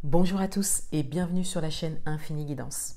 Bonjour à tous et bienvenue sur la chaîne Infini Guidance.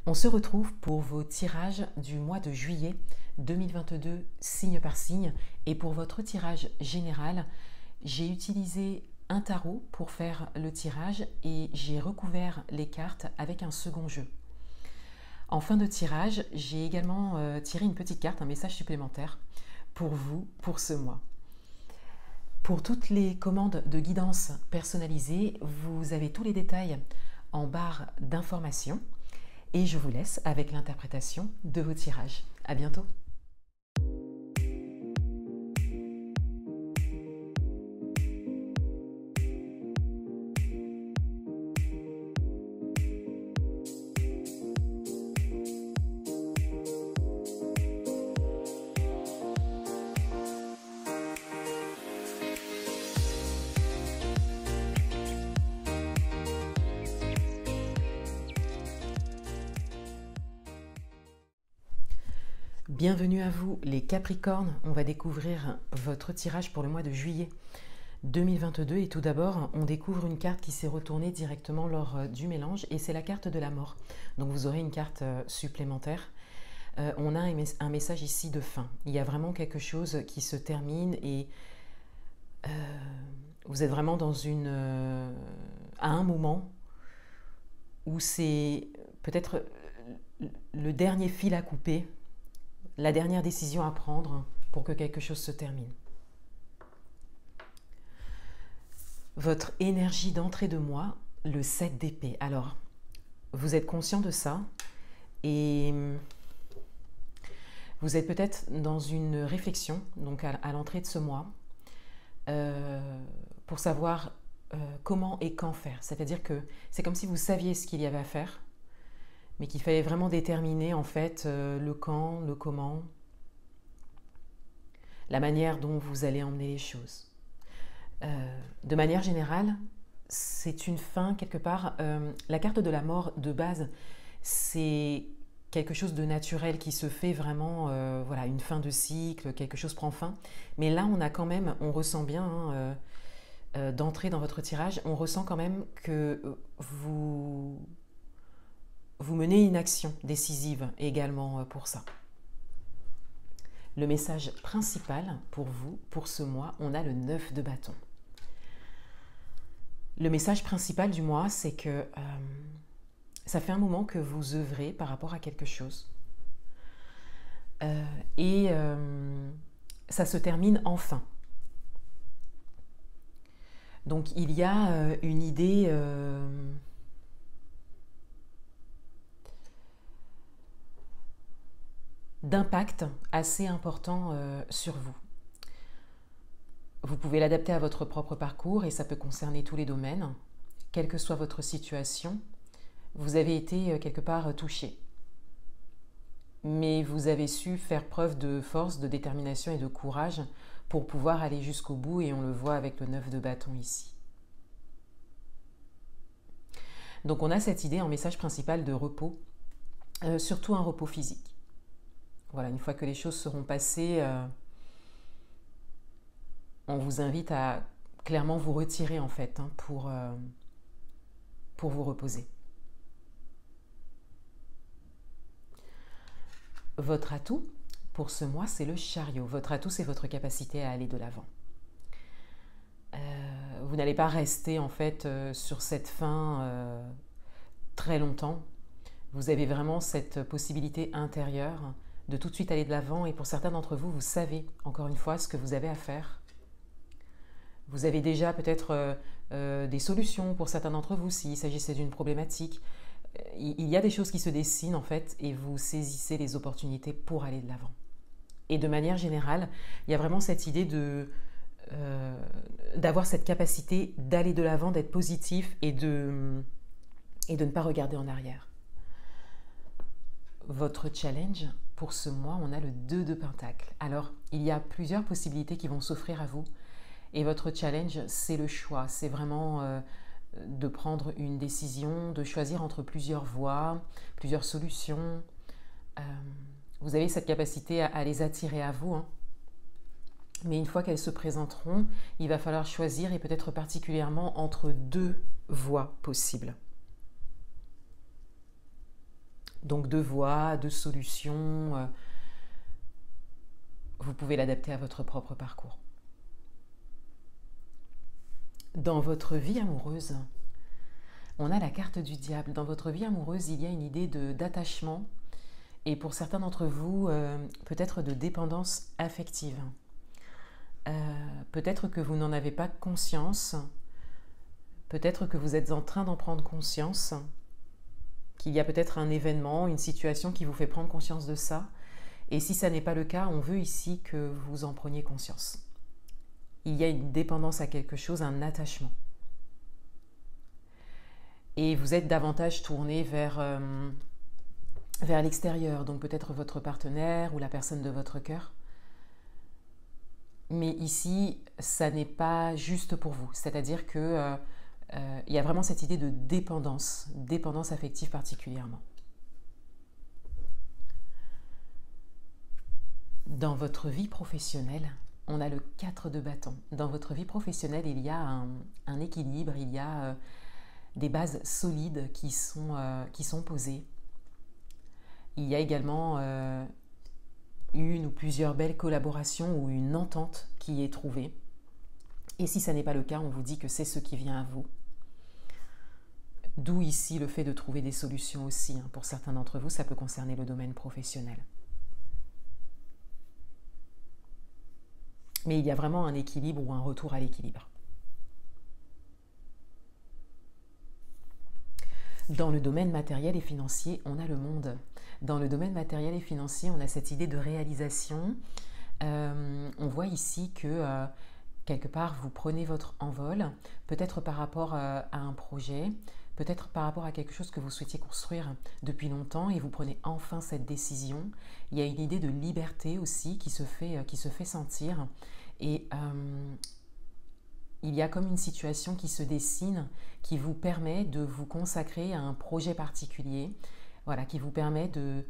On se retrouve pour vos tirages du mois de juillet 2022 signe par signe, et pour votre tirage général, j'ai utilisé un tarot pour faire le tirage et j'ai recouvert les cartes avec un second jeu. En fin de tirage, j'ai également tiré une petite carte, un message supplémentaire pour vous pour ce mois. Pour toutes les commandes de guidance personnalisées, vous avez tous les détails en barre d'informations et je vous laisse avec l'interprétation de vos tirages. À bientôt. Bienvenue à vous les Capricornes, on va découvrir votre tirage pour le mois de juillet 2022 et tout d'abord on découvre une carte qui s'est retournée directement lors du mélange et c'est la carte de la mort. Donc vous aurez une carte supplémentaire. On a un message ici de fin. Il y a vraiment quelque chose qui se termine et vous êtes vraiment dans à un moment où c'est peut-être le dernier fil à couper, la dernière décision à prendre pour que quelque chose se termine. Votre énergie d'entrée de mois, le 7 d'épée. Alors, vous êtes conscient de ça et vous êtes peut-être dans une réflexion donc à l'entrée de ce mois pour savoir comment et quand faire. C'est-à-dire que c'est comme si vous saviez ce qu'il y avait à faire, mais qu'il fallait vraiment déterminer en fait le quand, le comment, la manière dont vous allez emmener les choses. De manière générale, c'est une fin quelque part. La carte de la mort de base, c'est quelque chose de naturel qui se fait vraiment, voilà, une fin de cycle, quelque chose prend fin. Mais là, on a quand même, on ressent bien d'entrer dans votre tirage, on ressent quand même que vous menez une action décisive également pour ça. Le message principal pour vous, pour ce mois, on a le 9 de bâton. Le message principal du mois, c'est que ça fait un moment que vous œuvrez par rapport à quelque chose. Et ça se termine enfin. Donc il y a une idée... d'impact assez important sur vous. Vous pouvez l'adapter à votre propre parcours et ça peut concerner tous les domaines. Quelle que soit votre situation, vous avez été quelque part touché. Mais vous avez su faire preuve de force, de détermination et de courage pour pouvoir aller jusqu'au bout et on le voit avec le 9 de bâton ici. Donc on a cette idée en message principal de repos, surtout un repos physique. Voilà, une fois que les choses seront passées, on vous invite à clairement vous retirer en fait pour vous reposer. Votre atout pour ce mois, c'est le chariot. Votre atout, c'est votre capacité à aller de l'avant. Vous n'allez pas rester en fait sur cette fin très longtemps. Vous avez vraiment cette possibilité intérieure de tout de suite aller de l'avant et pour certains d'entre vous, vous savez encore une fois ce que vous avez à faire. Vous avez déjà peut-être des solutions pour certains d'entre vous s'il s'agissait d'une problématique. Il y a des choses qui se dessinent en fait et vous saisissez les opportunités pour aller de l'avant. Et de manière générale, il y a vraiment cette idée d'avoir cette capacité d'aller de l'avant, d'être positif et de ne pas regarder en arrière. Votre challenge pour ce mois, on a le 2 de Pentacle. Alors, il y a plusieurs possibilités qui vont s'offrir à vous. Et votre challenge, c'est le choix. C'est vraiment de prendre une décision, de choisir entre plusieurs voies, plusieurs solutions. Vous avez cette capacité à les attirer à vous. Mais une fois qu'elles se présenteront, il va falloir choisir et peut-être particulièrement entre deux voies possibles. Donc 2 voies, 2 solutions, vous pouvez l'adapter à votre propre parcours. Dans votre vie amoureuse, on a la carte du diable. Dans votre vie amoureuse, il y a une idée d'attachement et pour certains d'entre vous, peut-être de dépendance affective. Peut-être que vous n'en avez pas conscience, peut-être que vous êtes en train d'en prendre conscience, qu'il y a peut-être un événement, une situation qui vous fait prendre conscience de ça. Et si ça n'est pas le cas, on veut ici que vous en preniez conscience. Il y a une dépendance à quelque chose, un attachement. Et vous êtes davantage tourné vers l'extérieur, donc peut-être votre partenaire ou la personne de votre cœur. Mais ici, ça n'est pas juste pour vous. C'est-à-dire que il y a vraiment cette idée de dépendance affective particulièrement. Dans votre vie professionnelle, on a le 4 de bâton. Dans votre vie professionnelle, il y a un équilibre, il y a des bases solides qui sont posées. Il y a également une ou plusieurs belles collaborations ou une entente qui est trouvée. Et si ça n'est pas le cas, on vous dit que c'est ce qui vient à vous. D'où ici le fait de trouver des solutions aussi. Pour certains d'entre vous, ça peut concerner le domaine professionnel. Mais il y a vraiment un équilibre ou un retour à l'équilibre. Dans le domaine matériel et financier, on a le monde. Dans le domaine matériel et financier, on a cette idée de réalisation. On voit ici que quelque part, vous prenez votre envol, peut-être par rapport à un projet, peut-être par rapport à quelque chose que vous souhaitiez construire depuis longtemps et vous prenez enfin cette décision. Il y a une idée de liberté aussi qui se fait sentir et il y a comme une situation qui se dessine qui vous permet de vous consacrer à un projet particulier, voilà, qui vous permet de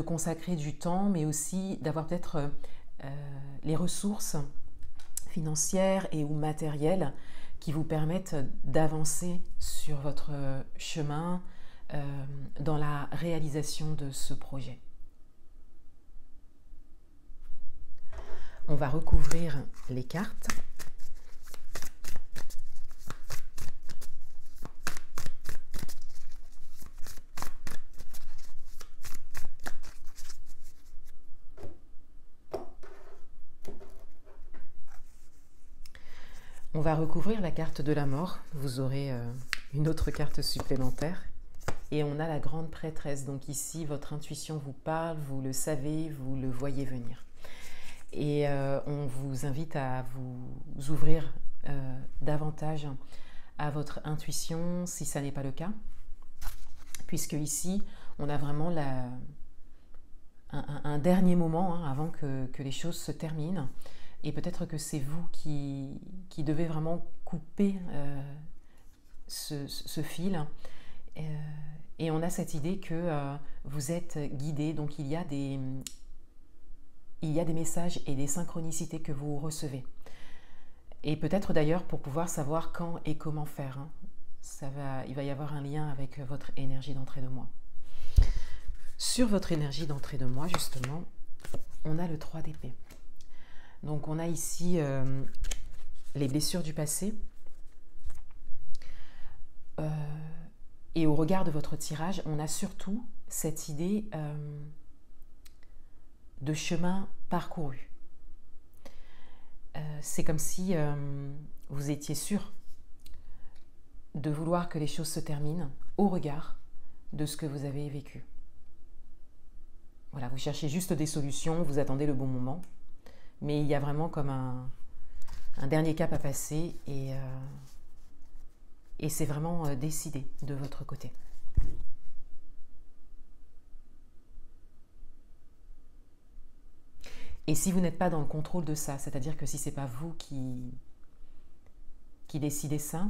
consacrer du temps mais aussi d'avoir peut-être les ressources financières et ou matérielles qui vous permettent d'avancer sur votre chemin dans la réalisation de ce projet. On va recouvrir les cartes. On va recouvrir la carte de la mort. Vous aurez une autre carte supplémentaire. Et on a la grande prêtresse. Donc ici, votre intuition vous parle, vous le savez, vous le voyez venir. Et on vous invite à vous ouvrir davantage à votre intuition si ça n'est pas le cas. Puisque ici, on a vraiment un dernier moment avant que les choses se terminent. Et peut-être que c'est vous qui devez vraiment couper ce fil. Et on a cette idée que vous êtes guidé. Donc il y a des messages et des synchronicités que vous recevez. Et peut-être d'ailleurs pour pouvoir savoir quand et comment faire. Il va y avoir un lien avec votre énergie d'entrée de moi. Sur votre énergie d'entrée de moi, justement, on a le 3 d'épée. Donc on a ici les blessures du passé. Et au regard de votre tirage, on a surtout cette idée de chemin parcouru. C'est comme si vous étiez sûr de vouloir que les choses se terminent au regard de ce que vous avez vécu. Voilà, vous cherchez juste des solutions, vous attendez le bon moment. Mais il y a vraiment comme un dernier cap à passer et c'est vraiment décidé de votre côté. Et si vous n'êtes pas dans le contrôle de ça, c'est-à-dire que si ce n'est pas vous qui décidez ça,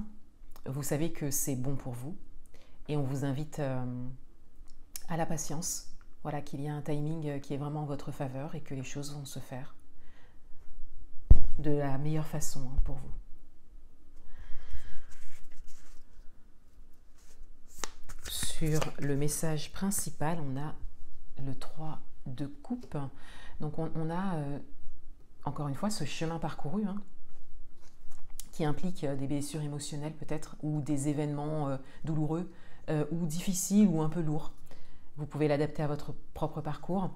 vous savez que c'est bon pour vous et on vous invite à la patience, voilà, qu'il y a un timing qui est vraiment en votre faveur et que les choses vont se faire de la meilleure façon pour vous. sur le message principal, on a le 3 de coupe. Donc on a, encore une fois, ce chemin parcouru qui implique des blessures émotionnelles peut-être, ou des événements douloureux, ou difficiles, ou un peu lourds. Vous pouvez l'adapter à votre propre parcours.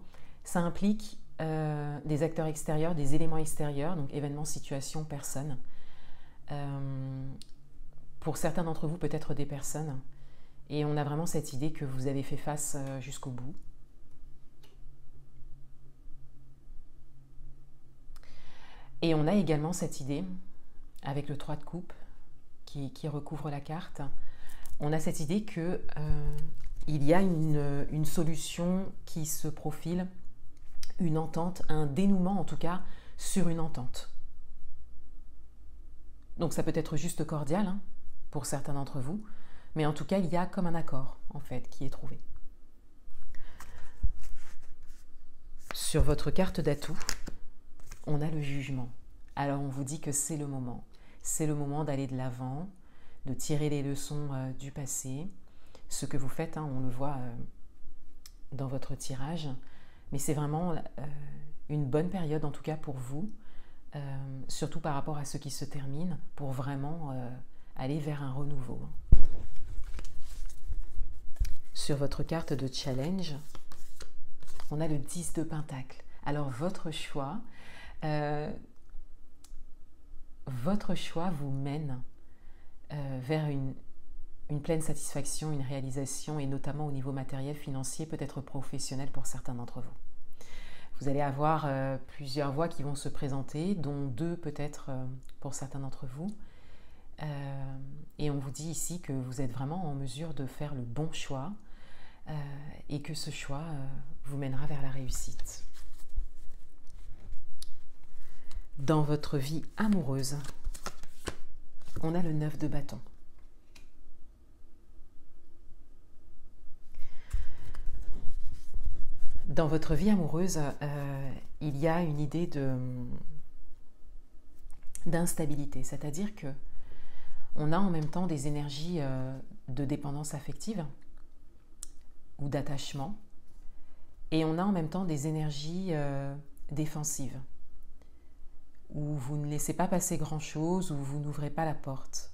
Ça implique des acteurs extérieurs, des éléments extérieurs, donc événements, situations, personnes. Pour certains d'entre vous, peut-être des personnes. Et on a vraiment cette idée que vous avez fait face jusqu'au bout. Et on a également cette idée, avec le 3 de coupe qui recouvre la carte, on a cette idée que il y a une solution qui se profile, une entente, un dénouement en tout cas, sur une entente. Donc ça peut être juste cordial pour certains d'entre vous, mais en tout cas il y a comme un accord en fait qui est trouvé. Sur votre carte d'atout, on a le jugement. Alors on vous dit que c'est le moment. C'est le moment d'aller de l'avant, de tirer les leçons du passé. Ce que vous faites, on le voit dans votre tirage. Mais c'est vraiment une bonne période en tout cas pour vous, surtout par rapport à ce qui se termine, pour vraiment aller vers un renouveau. Sur votre carte de challenge, on a le 10 de Pentacle. Alors votre choix vous mène vers une pleine satisfaction, une réalisation, et notamment au niveau matériel, financier, peut-être professionnel pour certains d'entre vous. Vous allez avoir plusieurs voies qui vont se présenter, dont 2 peut-être pour certains d'entre vous. Et on vous dit ici que vous êtes vraiment en mesure de faire le bon choix et que ce choix vous mènera vers la réussite. Dans votre vie amoureuse, on a le 9 de bâton. Dans votre vie amoureuse, il y a une idée d'instabilité, c'est-à-dire que on a en même temps des énergies de dépendance affective ou d'attachement, et on a en même temps des énergies défensives, où vous ne laissez pas passer grand-chose, où vous n'ouvrez pas la porte.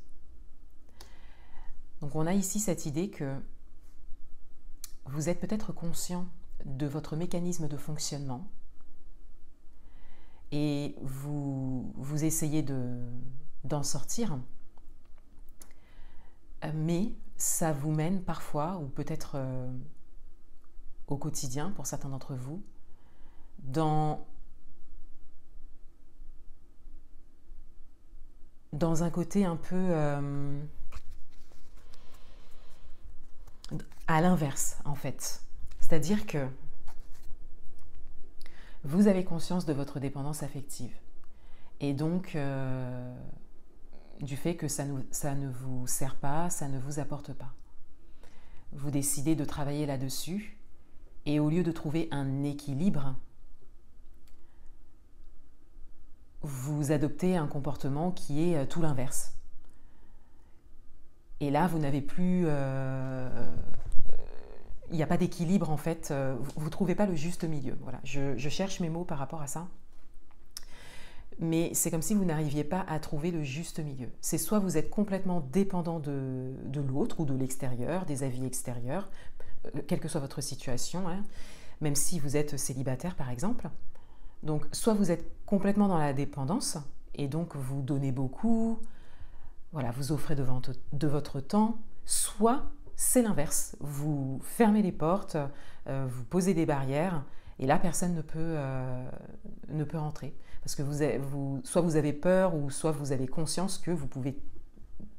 Donc on a ici cette idée que vous êtes peut-être conscient de votre mécanisme de fonctionnement et vous essayez d'en sortir, mais ça vous mène parfois, ou peut-être au quotidien pour certains d'entre vous, dans un côté un peu à l'inverse en fait. C'est-à-dire que vous avez conscience de votre dépendance affective et donc du fait que ça ne vous sert pas, ça ne vous apporte pas. Vous décidez de travailler là-dessus et au lieu de trouver un équilibre, vous adoptez un comportement qui est tout l'inverse. Et là, vous n'avez plus... il n'y a pas d'équilibre en fait, vous ne trouvez pas le juste milieu. Voilà. Je cherche mes mots par rapport à ça. Mais c'est comme si vous n'arriviez pas à trouver le juste milieu. C'est soit vous êtes complètement dépendant de l'autre ou de l'extérieur, des avis extérieurs, quelle que soit votre situation, même si vous êtes célibataire par exemple. Donc soit vous êtes complètement dans la dépendance et donc vous donnez beaucoup, voilà, vous offrez de votre temps, soit c'est l'inverse, vous fermez les portes, vous posez des barrières et là personne ne peut rentrer parce que soit vous avez peur ou soit vous avez conscience que vous pouvez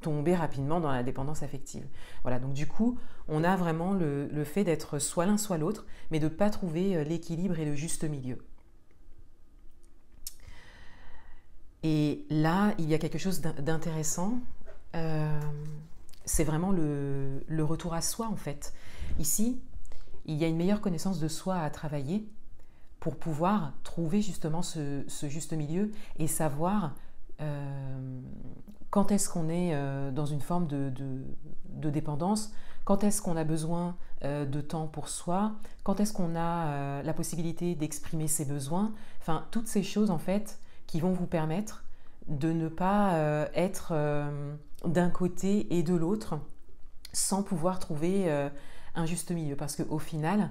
tomber rapidement dans la dépendance affective. Voilà, donc du coup on a vraiment le fait d'être soit l'un soit l'autre mais de ne pas trouver l'équilibre et le juste milieu. Et là il y a quelque chose d'intéressant, c'est vraiment le retour à soi en fait. Ici, il y a une meilleure connaissance de soi à travailler pour pouvoir trouver justement ce juste milieu et savoir quand est-ce qu'on est dans une forme de dépendance, quand est-ce qu'on a besoin de temps pour soi, quand est-ce qu'on a la possibilité d'exprimer ses besoins, enfin toutes ces choses en fait qui vont vous permettre de ne pas être d'un côté et de l'autre sans pouvoir trouver un juste milieu, parce qu'au final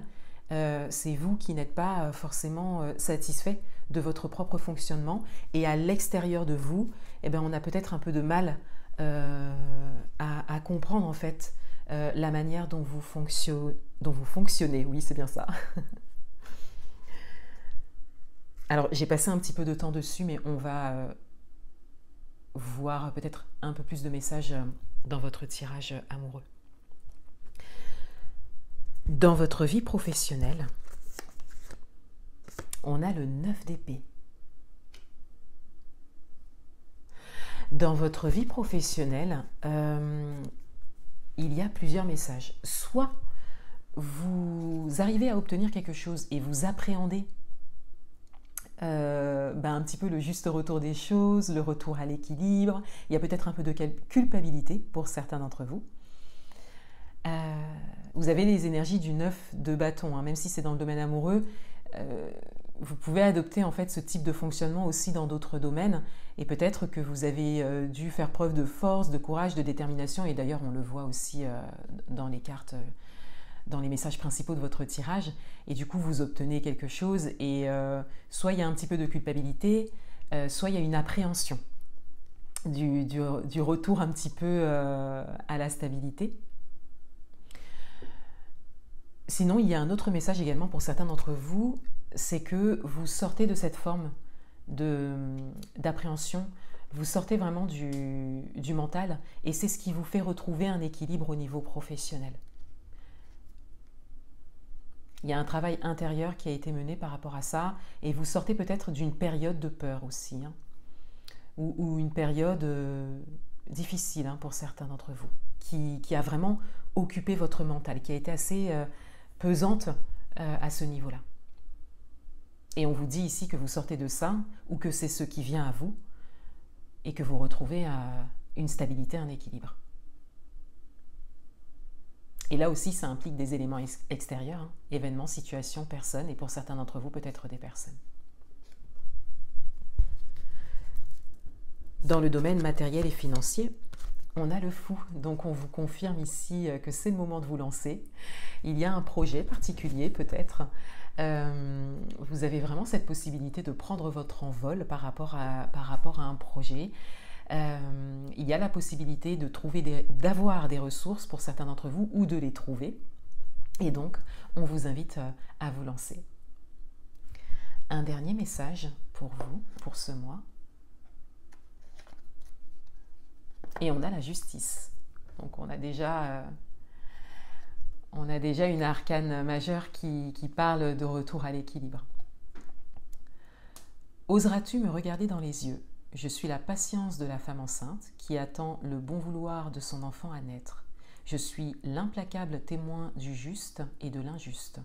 c'est vous qui n'êtes pas forcément satisfait de votre propre fonctionnement, et à l'extérieur de vous, eh bien, on a peut-être un peu de mal à comprendre en fait la manière dont vous fonctionnez. Oui, c'est bien ça. Alors, j'ai passé un petit peu de temps dessus, mais on va voir peut-être un peu plus de messages dans votre tirage amoureux. Dans votre vie professionnelle, on a le 9 d'épée. Dans votre vie professionnelle, il y a plusieurs messages. Soit vous arrivez à obtenir quelque chose et vous appréhendez un petit peu le juste retour des choses, le retour à l'équilibre. Il y a peut-être un peu de culpabilité pour certains d'entre vous. Vous avez les énergies du 9 de bâton, hein, même si c'est dans le domaine amoureux. Vous pouvez adopter en fait ce type de fonctionnement aussi dans d'autres domaines, et peut-être que vous avez dû faire preuve de force, de courage, de détermination, et d'ailleurs on le voit aussi dans les cartes, dans les messages principaux de votre tirage, et du coup vous obtenez quelque chose, et soit il y a un petit peu de culpabilité, soit il y a une appréhension du retour un petit peu à la stabilité. Sinon, il y a un autre message également pour certains d'entre vous, c'est que vous sortez de cette forme d'appréhension, vous sortez vraiment du mental, et c'est ce qui vous fait retrouver un équilibre au niveau professionnel. Il y a un travail intérieur qui a été mené par rapport à ça, et vous sortez peut-être d'une période de peur aussi, hein, ou une période difficile pour certains d'entre vous, qui a vraiment occupé votre mental, qui a été assez pesante à ce niveau-là. Et on vous dit ici que vous sortez de ça, ou que c'est ce qui vient à vous, et que vous retrouvez une stabilité, un équilibre. Et là aussi, ça implique des éléments extérieurs, hein, événements, situations, personnes, et pour certains d'entre vous, peut-être des personnes. Dans le domaine matériel et financier, on a le fou, donc on vous confirme ici que c'est le moment de vous lancer. Il y a un projet particulier peut-être, vous avez vraiment cette possibilité de prendre votre envol par rapport à un projet. Il y a la possibilité d'avoir des ressources pour certains d'entre vous, ou de les trouver, et donc on vous invite à vous lancer. Un dernier message pour vous, pour ce mois. Et on a la justice. Donc on a déjà une arcane majeure qui parle de retour à l'équilibre. Oseras-tu me regarder dans les yeux? Je suis la patience de la femme enceinte qui attend le bon vouloir de son enfant à naître. Je suis l'implacable témoin du juste et de l'injuste.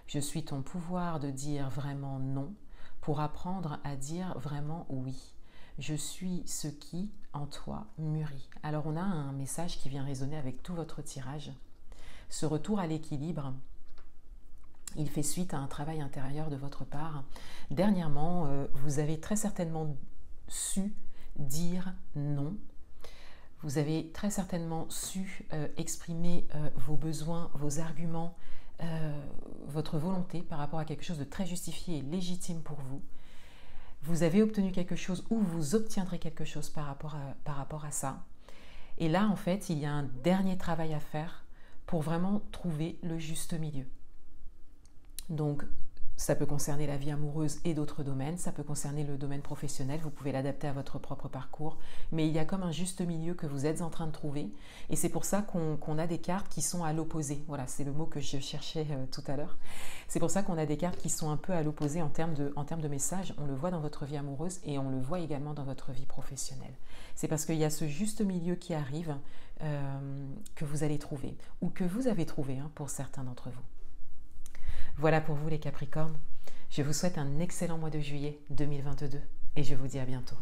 Je suis ton pouvoir de dire vraiment non pour apprendre à dire vraiment oui. Je suis ce qui, en toi, mûrit. Alors on a un message qui vient résonner avec tout votre tirage. Ce retour à l'équilibre, il fait suite à un travail intérieur de votre part. Dernièrement, vous avez très certainement su dire non. Vous avez très certainement su exprimer vos besoins, vos arguments, votre volonté par rapport à quelque chose de très justifié et légitime pour vous. Vous avez obtenu quelque chose, ou vous obtiendrez quelque chose par rapport à ça. Et là, en fait, il y a un dernier travail à faire pour vraiment trouver le juste milieu. Donc, ça peut concerner la vie amoureuse et d'autres domaines, ça peut concerner le domaine professionnel, vous pouvez l'adapter à votre propre parcours, mais il y a comme un juste milieu que vous êtes en train de trouver, et c'est pour ça qu'on a des cartes qui sont à l'opposé. Voilà, c'est le mot que je cherchais tout à l'heure. C'est pour ça qu'on a des cartes qui sont un peu à l'opposé en termes de messages. On le voit dans votre vie amoureuse et on le voit également dans votre vie professionnelle. C'est parce qu'il y a ce juste milieu qui arrive que vous allez trouver, ou que vous avez trouvé pour certains d'entre vous. Voilà pour vous les Capricornes. Je vous souhaite un excellent mois de juillet 2022 et je vous dis à bientôt.